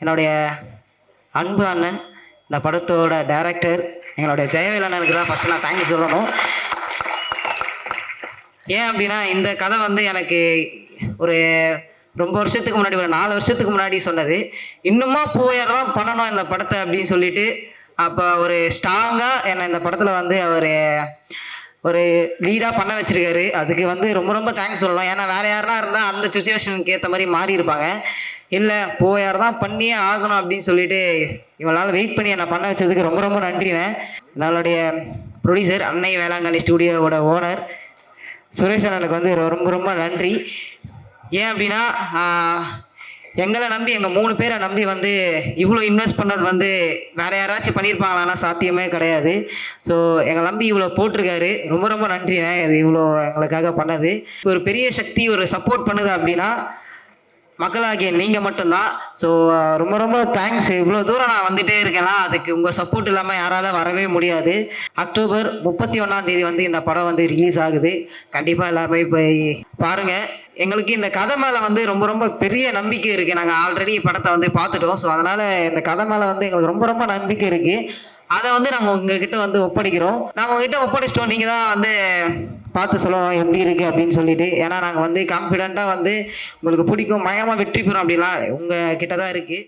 என்னுடைய அன்பு அண்ணன், இந்த படத்தோட டைரக்டர் எங்களுடைய ஜெயவேல் அண்ணனுக்கு தான் ஃபஸ்ட்டு நான் தேங்க்யூ சொல்லணும். ஏன் அப்படின்னா இந்த கதை வந்து எனக்கு ஒரு ரொம்ப வருஷத்துக்கு முன்னாடி, ஒரு 4 வருஷத்துக்கு முன்னாடி சொன்னது. இன்னுமா பூவையார் தான் பண்ணணும் இந்த படத்தை அப்படின்னு சொல்லிட்டு, அப்போ ஒரு ஸ்ட்ராங்காக என்னை இந்த படத்தில் வந்து அவர் ஒரு லீடாக பண்ண வச்சிருக்காரு. அதுக்கு வந்து ரொம்ப ரொம்ப தேங்க்ஸ் சொல்லணும். ஏன்னா வேறு யாருனா இருந்தால் அந்த சுச்சுவேஷனுக்கு ஏற்ற மாதிரி மாறி இருப்பாங்க. இல்லை பூவையார் தான் பண்ணியே ஆகணும் அப்படின்னு சொல்லிட்டு இவளால் வெயிட் பண்ணி என்னை பண்ண வச்சதுக்கு ரொம்ப ரொம்ப நன்றிண்ணே. நம்மளுடைய ப்ரொடியூசர் அன்னை வேளாங்கண்ணி ஸ்டூடியோவோட ஓனர் சுரேஷ் அண்ணனுக்கு வந்து ரொம்ப ரொம்ப நன்றி. ஏன் அப்படின்னா எங்களை நம்பி, எங்கள் 3 பேரை நம்பி வந்து இவ்வளோ இன்வெஸ்ட் பண்ணது வந்து வேறு யாராச்சும் பண்ணியிருப்பாங்களான்னா சாத்தியமே கிடையாது. ஸோ எங்களை நம்பி இவ்வளோ போட்டிருக்காரு. ரொம்ப ரொம்ப நன்றிண்ணே. இது இவ்வளோ எங்களுக்காக பண்ணது. ஒரு பெரிய சக்தி ஒரு சப்போர்ட் பண்ணுது அப்படின்னா மக்களாகிய நீங்கள் மட்டும்தான். ஸோ ரொம்ப ரொம்ப தேங்க்ஸ். இவ்வளோ தூரம் நான் வந்துகிட்டே இருக்கேன்னா அதுக்கு உங்கள் சப்போர்ட் இல்லாமல் யாரால வரவே முடியாது. அக்டோபர் 31 வந்து இந்த படம் வந்து ரிலீஸ் ஆகுது. கண்டிப்பாக எல்லாருமே போய் பாருங்கள். எங்களுக்கு இந்த கதை மேலே வந்து ரொம்ப ரொம்ப பெரிய நம்பிக்கை இருக்குது. நாங்கள் ஆல்ரெடி படத்தை வந்து பார்த்துட்டோம். ஸோ அதனால் இந்த கதை மேலே வந்து எங்களுக்கு ரொம்ப ரொம்ப நம்பிக்கை இருக்குது. அதை வந்து நாங்கள் உங்ககிட்ட வந்து ஒப்படைக்கிறோம். நாங்கள் உங்ககிட்ட ஒப்படைச்சிட்டோம். நீங்கள் தான் வந்து பார்த்து சொல்லணும் எப்படி இருக்குது அப்படின்னு சொல்லிட்டு. ஏன்னா நாங்கள் வந்து கான்ஃபிடென்ட்டாக வந்து உங்களுக்கு பிடிக்கும், பயங்கரமாக வெற்றி பெறும் அப்படிலாம் உங்கள் கிட்ட தான் இருக்குது.